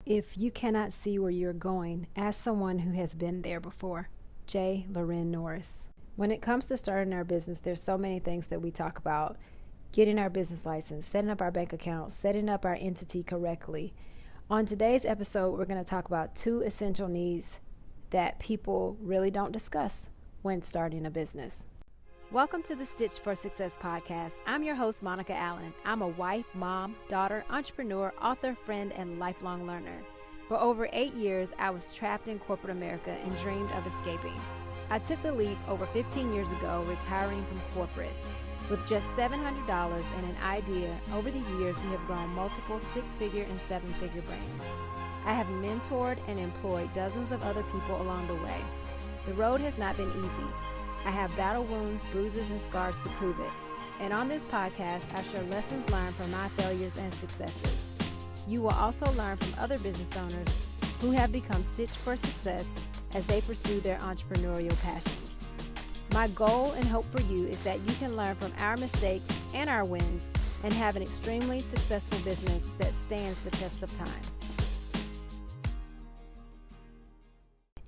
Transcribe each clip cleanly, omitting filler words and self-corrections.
If you cannot see where you're going, ask someone who has been there before. Loren Norris. When it comes to starting our business, there's so many things that we talk about. Getting our business license, setting up our bank account, setting up our entity correctly. On today's episode, we're going to talk about 2 essential needs that people really don't discuss when starting a business. Welcome to the Stitch for Success podcast. I'm your host, Monica Allen. I'm a wife, mom, daughter, entrepreneur, author, friend, and lifelong learner. For over 8 years, I was trapped in corporate America and dreamed of escaping. I took the leap over 15 years ago, retiring from corporate. With just $700 and an idea, over the years, we have grown multiple 6-figure and 7-figure brands. I have mentored and employed dozens of other people along the way. The road has not been easy. I have battle wounds, bruises, and scars to prove it. And on this podcast, I share lessons learned from my failures and successes. You will also learn from other business owners who have become stitched for success as they pursue their entrepreneurial passions. My goal and hope for you is that you can learn from our mistakes and our wins and have an extremely successful business that stands the test of time.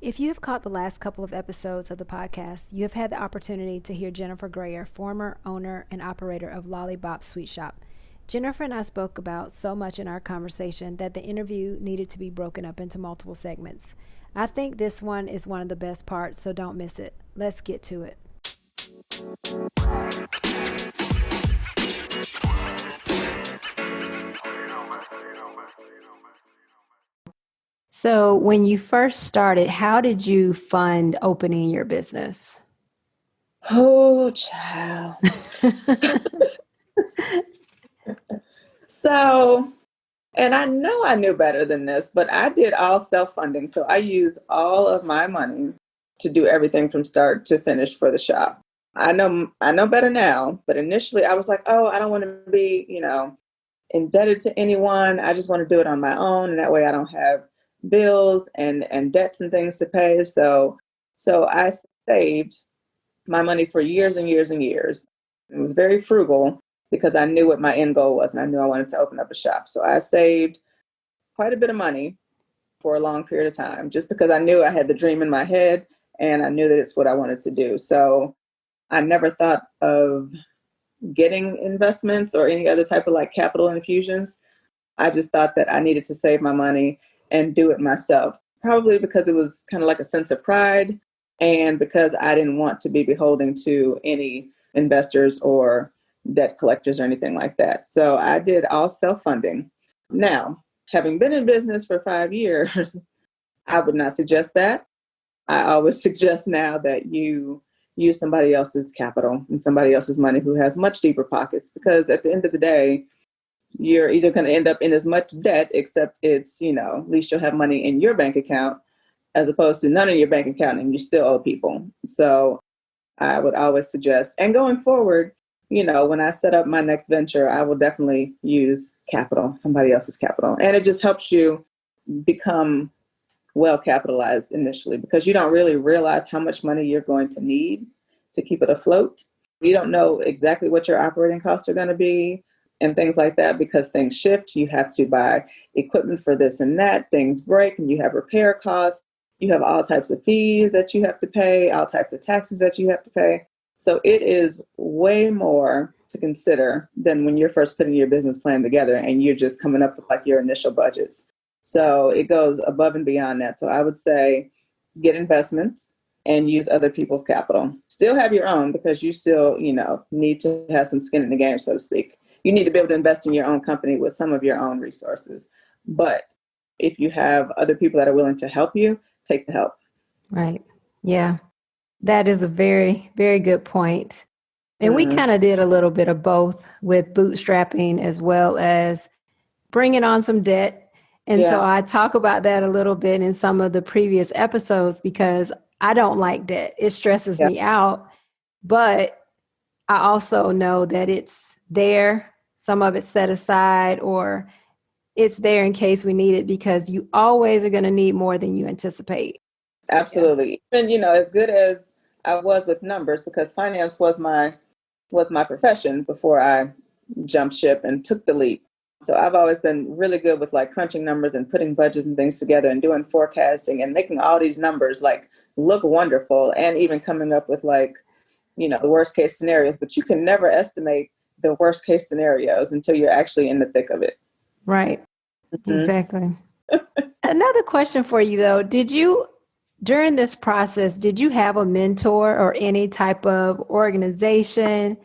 If you have caught the last couple of episodes of the podcast, you have had the opportunity to hear Jennifer Grayer, former owner and operator of Lolli Bop Sweet Shop. Jennifer and I spoke about so much in our conversation that the interview needed to be broken up into multiple segments. I think this one is one of the best parts, so don't miss it. Let's get to it. So when you first started, how did you fund opening your business? Oh, child. And I know I knew better than this, but I did all self-funding. So I used all of my money to do everything from start to finish for the shop. I know better now, but initially I was like, oh, I don't want to be, indebted to anyone. I just want to do it on my own. And that way I don't have bills and debts and things to pay. So I saved my money for years and years and years. It was very frugal because I knew what my end goal was and I knew I wanted to open up a shop. So I saved quite a bit of money for a long period of time just because I knew I had the dream in my head and I knew that it's what I wanted to do. So I never thought of getting investments or any other type of capital infusions. I just thought that I needed to save my money and do it myself, probably because it was kind of like a sense of pride and because I didn't want to be beholden to any investors or debt collectors or anything like that. So I did all self-funding. Now, having been in business for 5 years, I would not suggest that. I always suggest now that you use somebody else's capital and somebody else's money who has much deeper pockets, because at the end of the day, you're either going to end up in as much debt, except it's, at least you'll have money in your bank account as opposed to none in your bank account and you still owe people. So I would always suggest, and going forward, when I set up my next venture, I will definitely use capital, somebody else's capital. And it just helps you become well capitalized initially because you don't really realize how much money you're going to need to keep it afloat. You don't know exactly what your operating costs are going to be and things like that because things shift. You have to buy equipment for this and that. Things break and you have repair costs. You have all types of fees that you have to pay, all types of taxes that you have to pay. So it is way more to consider than when you're first putting your business plan together and you're just coming up with your initial budgets. So it goes above and beyond that. So I would say get investments and use other people's capital. Still have your own because you still, need to have some skin in the game, so to speak. You need to be able to invest in your own company with some of your own resources. But if you have other people that are willing to help you, take the help. Right. Yeah. That is a very, very good point. And we kind of did a little bit of both with bootstrapping as well as bringing on some debt. And so I talk about that a little bit in some of the previous episodes because I don't like debt. It stresses me out. But I also know that it's there. Some of it's set aside or it's there in case we need it because you always are going to need more than you anticipate. Absolutely. Yeah. And, as good as I was with numbers, because finance was my profession before I jumped ship and took the leap. So I've always been really good with like crunching numbers and putting budgets and things together and doing forecasting and making all these numbers like look wonderful, and even coming up with like, the worst case scenarios, but you can never estimate the worst case scenarios until you're actually in the thick of it. Right. Mm-hmm. Exactly. Another question for you though, during this process, did you have a mentor or any type of organization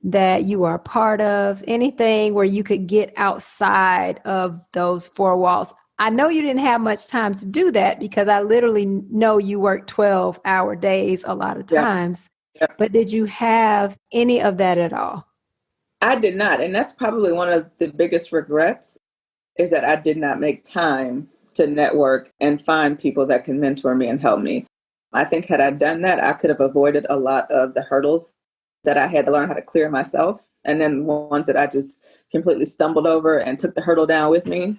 that you are part of, anything where you could get outside of those four walls? I know you didn't have much time to do that because I literally know you work 12-hour days a lot of times, but did you have any of that at all? I did not. And that's probably one of the biggest regrets, is that I did not make time to network and find people that can mentor me and help me. I think had I done that, I could have avoided a lot of the hurdles that I had to learn how to clear myself. And then ones that I just completely stumbled over and took the hurdle down with me.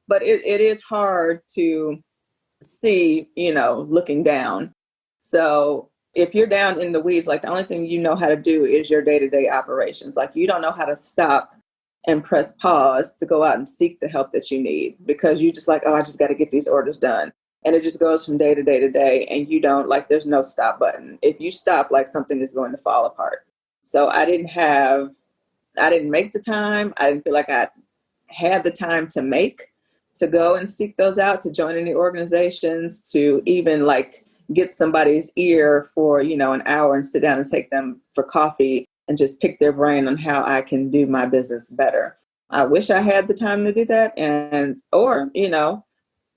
But it is hard to see, looking down. So if you're down in the weeds, like the only thing you know how to do is your day-to-day operations. Like you don't know how to stop and press pause to go out and seek the help that you need, because you just like, oh, I just got to get these orders done. And it just goes from day to day to day. And you don't like, there's no stop button. If you stop, like something is going to fall apart. So I didn't make the time. I didn't feel like I had the time to go and seek those out, to join any organizations, to even like get somebody's ear for, an hour and sit down and take them for coffee and just pick their brain on how I can do my business better. I wish I had the time to do that. Or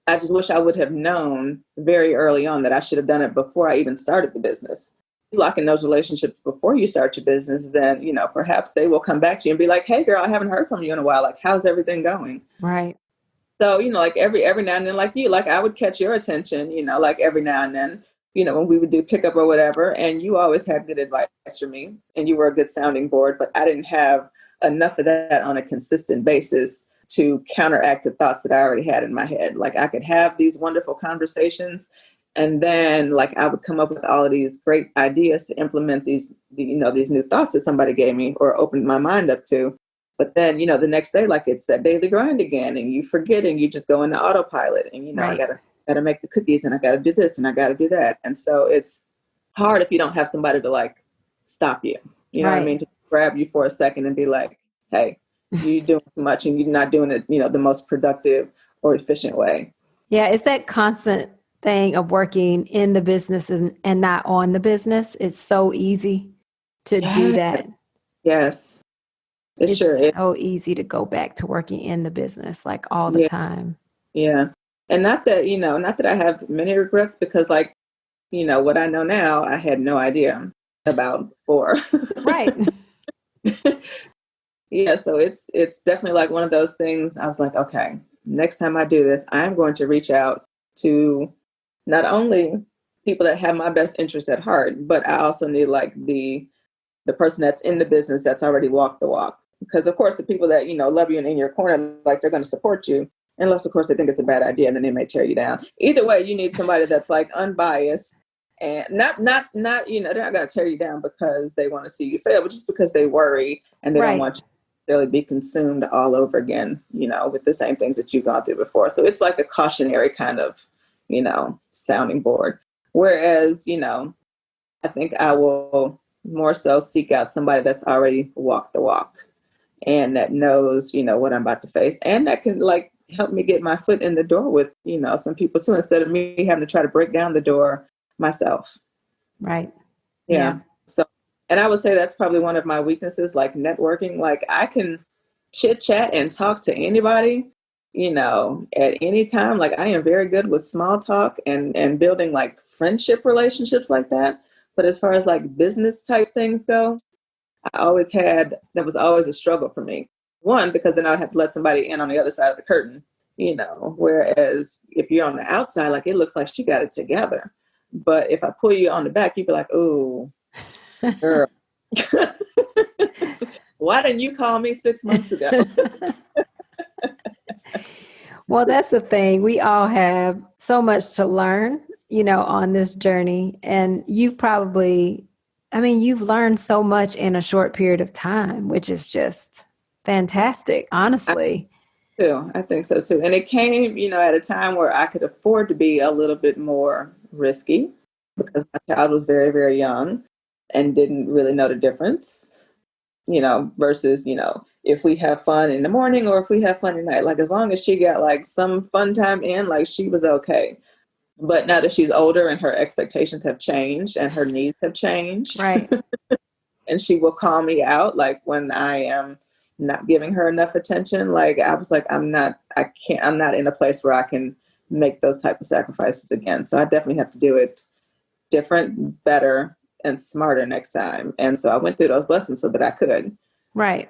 I just wish I would have known very early on that I should have done it before I even started the business. You lock in those relationships before you start your business, then, perhaps they will come back to you and be like, hey girl, I haven't heard from you in a while. Like, how's everything going? Right. So, like every now and then, like you, like I would catch your attention, like every now and then, when we would do pickup or whatever, and you always had good advice for me and you were a good sounding board, but I didn't have enough of that on a consistent basis to counteract the thoughts that I already had in my head. Like I could have these wonderful conversations, and then like I would come up with all of these great ideas to implement these new thoughts that somebody gave me or opened my mind up to. But then, the next day, like it's that daily grind again, and you forget and you just go into autopilot and, right. I gotta make the cookies and I gotta do this and I gotta do that. And so it's hard if you don't have somebody to like stop you, know what I mean? To grab you for a second and be like, hey, you're doing too much and you're not doing it, the most productive or efficient way. Yeah. It's that constant thing of working in the business and not on the business. It's so easy to do that. Yes. It's sure is. So easy to go back to working in the business like all the time. Yeah. And not that I have many regrets, because like, what I know now, I had no idea about before. Right. Yeah. So it's definitely like one of those things. I was like, okay, next time I do this, I'm going to reach out to not only people that have my best interests at heart, but I also need like the person that's in the business that's already walked the walk. Because of course, the people that, love you and in your corner, like they're going to support you, unless of course they think it's a bad idea and then they may tear you down. Either way, you need somebody that's like unbiased and not, they're not going to tear you down because they want to see you fail, but just because they worry and they don't want you to really be consumed all over again, with the same things that you've gone through before. So it's like a cautionary kind of, sounding board. Whereas, I think I will more so seek out somebody that's already walked the walk and that knows, what I'm about to face, and that can like help me get my foot in the door with, some people too, instead of me having to try to break down the door myself. Right. Yeah. So, and I would say that's probably one of my weaknesses, like networking. Like I can chit chat and talk to anybody, at any time. Like I am very good with small talk and building like friendship relationships like that. But as far as like business type things go, that was always a struggle for me. One, because then I'd have to let somebody in on the other side of the curtain, whereas if you're on the outside, like it looks like she got it together. But if I pull you on the back, you'd be like, oh, girl, why didn't you call me 6 months ago? Well, that's the thing. We all have so much to learn, on this journey. And you've learned so much in a short period of time, which is just fantastic, honestly. Too. I think so too. And it came, at a time where I could afford to be a little bit more risky because my child was very, very young and didn't really know the difference, versus, if we have fun in the morning or if we have fun at night, like as long as she got like some fun time in, like she was okay. But now that she's older and her expectations have changed and her needs have changed, Right. and she will call me out like when I am not giving her enough attention. Like I was like, I'm not in a place where I can make those type of sacrifices again. So I definitely have to do it different, better, and smarter next time. And so I went through those lessons so that I could. Right.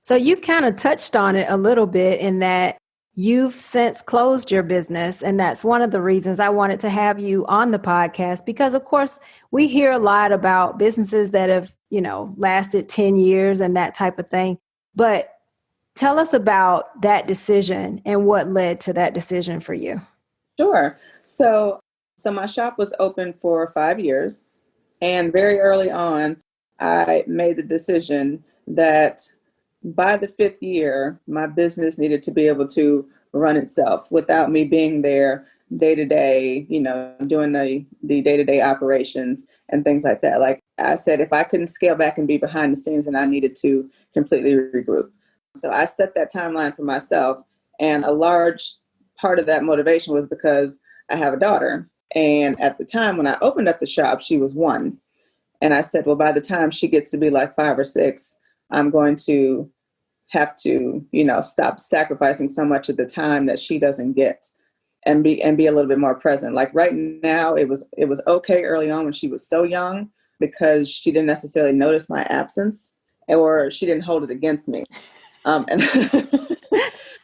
So you've kind of touched on it a little bit in that you've since closed your business. And that's one of the reasons I wanted to have you on the podcast, because of course we hear a lot about businesses that have, lasted 10 years and that type of thing. But tell us about that decision and what led to that decision for you. Sure. So my shop was open for 5 years. And very early on, I made the decision that by the 5th year, my business needed to be able to run itself without me being there day to day, doing the day-to-day operations and things like that. Like I said, if I couldn't scale back and be behind the scenes, then I needed to completely regroup. So I set that timeline for myself. And a large part of that motivation was because I have a daughter. And at the time when I opened up the shop, she was 1. And I said, well, by the time she gets to be like 5 or 6, I'm going to have to, stop sacrificing so much of the time that she doesn't get and be a little bit more present. Like right now, it was okay early on when she was so young because she didn't necessarily notice my absence or she didn't hold it against me. And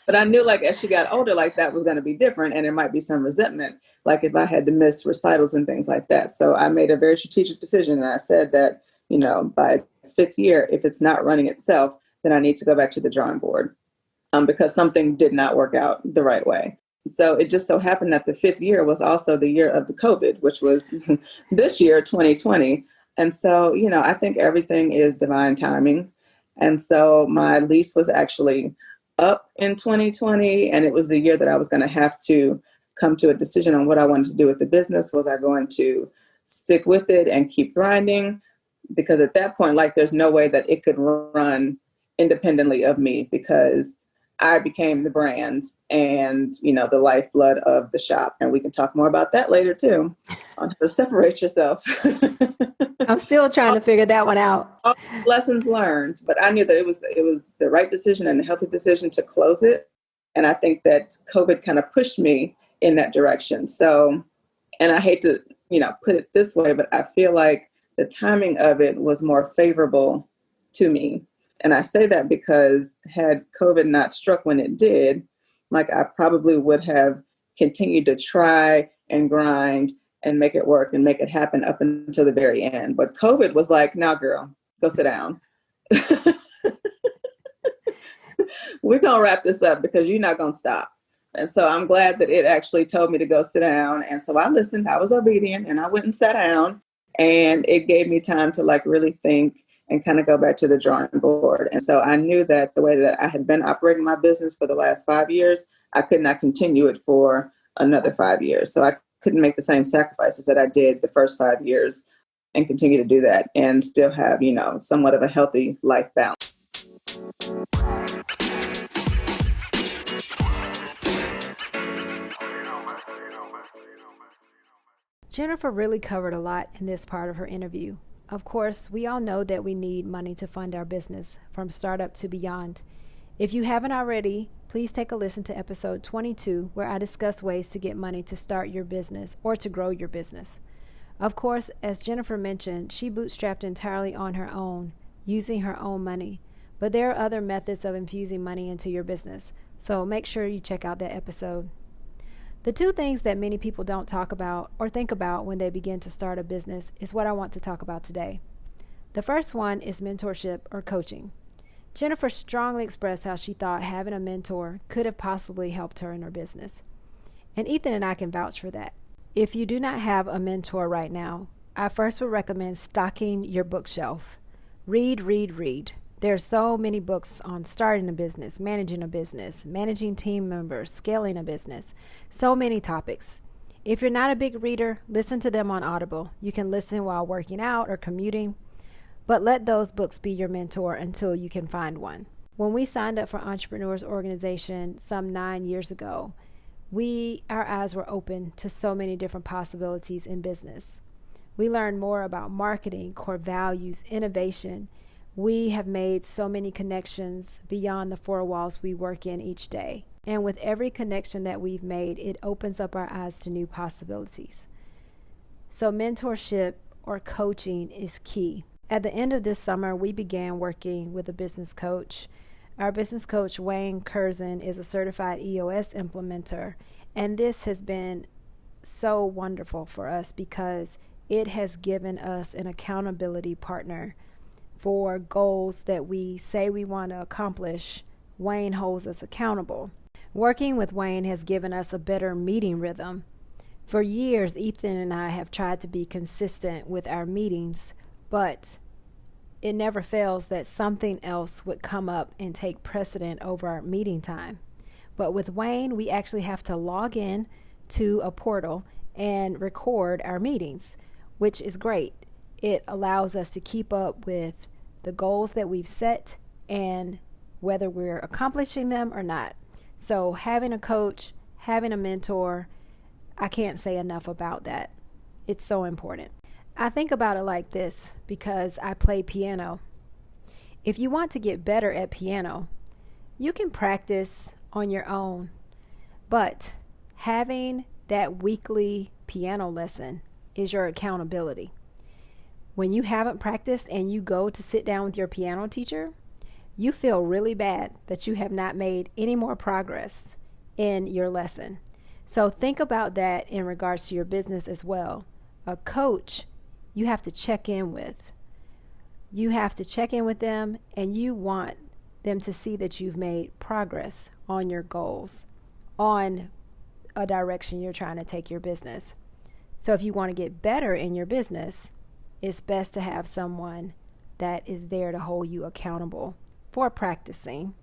but I knew like as she got older, like that was going to be different and there might be some resentment, like if I had to miss recitals and things like that. So I made a very strategic decision. And I said that, by its 5th year, if it's not running itself, then I need to go back to the drawing board because something did not work out the right way. So it just so happened that the 5th year was also the year of the COVID, which was this year, 2020. And so, I think everything is divine timing. And so my lease was actually up in 2020, and it was the year that I was going to have to come to a decision on what I wanted to do with the business. Was I going to stick with it and keep grinding? Because at that point, like, there's no way that it could run independently of me because I became the brand and, the lifeblood of the shop. And we can talk more about that later too, on how to separate yourself. I'm still trying to figure that one out. All lessons learned, but I knew that it was the right decision and a healthy decision to close it. And I think that COVID kind of pushed me in that direction. So, and I hate to, put it this way, but I feel like the timing of it was more favorable to me. And I say that because had COVID not struck when it did, like I probably would have continued to try and grind and make it work and make it happen up until the very end. But COVID was like, now girl, go sit down. We're going to wrap this up because you're not going to stop. And so I'm glad that it actually told me to go sit down. And so I listened, I was obedient, and I went and sat down, and it gave me time to like really think and kind of go back to the drawing board. And so I knew that the way that I had been operating my business for the last 5 years, I could not continue it for another 5 years. So I couldn't make the same sacrifices that I did the first 5 years and continue to do that and still have, somewhat of a healthy life balance. Jennifer really covered a lot in this part of her interview. Of course, we all know that we need money to fund our business, from startup to beyond. If you haven't already, please take a listen to episode 22, where I discuss ways to get money to start your business or to grow your business. Of course, as Jennifer mentioned, she bootstrapped entirely on her own, using her own money. But there are other methods of infusing money into your business, so make sure you check out that episode. The 2 things that many people don't talk about or think about when they begin to start a business is what I want to talk about today. The first one is mentorship or coaching. Jennifer strongly expressed how she thought having a mentor could have possibly helped her in her business. And Ethan and I can vouch for that. If you do not have a mentor right now, I first would recommend stocking your bookshelf. Read, read, read. There's so many books on starting a business, managing team members, scaling a business, so many topics. If you're not a big reader, listen to them on Audible. You can listen while working out or commuting, but let those books be your mentor until you can find one. When we signed up for Entrepreneurs Organization some 9 years ago, our eyes were open to so many different possibilities in business. We learned more about marketing, core values, innovation. We have made so many connections beyond the four walls we work in each day. And with every connection that we've made, it opens up our eyes to new possibilities. So mentorship or coaching is key. At the end of this summer, we began working with a business coach. Our business coach, Wayne Curzon, is a certified EOS implementer. And this has been so wonderful for us because it has given us an accountability partner for goals that we say we want to accomplish. Wayne holds us accountable. Working with Wayne has given us a better meeting rhythm. For years, Ethan and I have tried to be consistent with our meetings, but it never fails that something else would come up and take precedent over our meeting time. But with Wayne, we actually have to log in to a portal and record our meetings, which is great. It allows us to keep up with the goals that we've set and whether we're accomplishing them or not. So having a coach, having a mentor, I can't say enough about that. It's so important. I think about it like this because I play piano. If you want to get better at piano, you can practice on your own, but having that weekly piano lesson is your accountability. When you haven't practiced and you go to sit down with your piano teacher, you feel really bad that you have not made any more progress in your lesson. So think about that in regards to your business as well. A coach, you have to check in with. You have to check in with them, and you want them to see that you've made progress on your goals, on a direction you're trying to take your business. So if you want to get better in your business, it's best to have someone that is there to hold you accountable for practicing,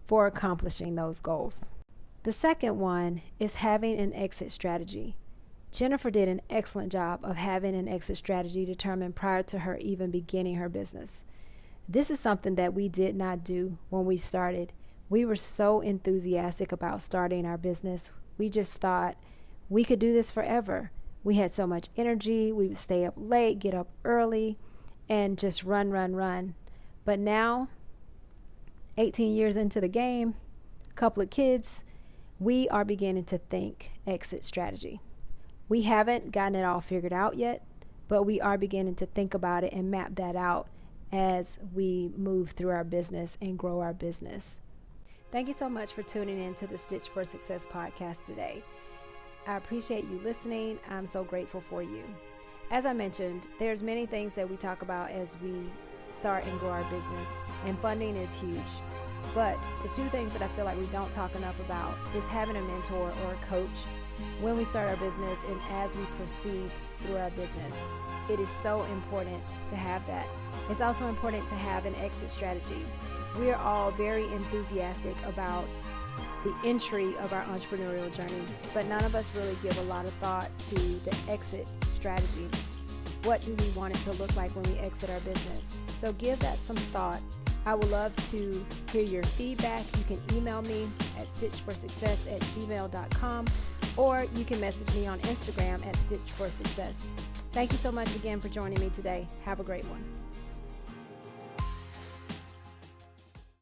for accomplishing those goals. The second one is having an exit strategy. Jennifer did an excellent job of having an exit strategy determined prior to her even beginning her business. This is something that we did not do when we started. We were so enthusiastic about starting our business. We just thought we could do this forever. We had so much energy. We would stay up late, get up early, and just run. But now, 18 years into the game, a couple of kids, we are beginning to think exit strategy. We haven't gotten it all figured out yet, but we are beginning to think about it and map that out as we move through our business and grow our business. Thank you so much for tuning in to the Stitch for Success podcast today. I appreciate you listening. I'm so grateful for you. As I mentioned, there's many things that we talk about as we start and grow our business, and funding is huge. But the two things that I feel like we don't talk enough about is having a mentor or a coach when we start our business and as we proceed through our business. It is so important to have that. It's also important to have an exit strategy. We are all very enthusiastic about the entry of our entrepreneurial journey, but none of us really give a lot of thought to the exit strategy. What do we want it to look like when we exit our business? So give that some thought. I would love to hear your feedback. You can email me at stitchforsuccess@gmail.com, or you can message me on Instagram at stitchforsuccess. Thank you so much again for joining me today. Have a great one.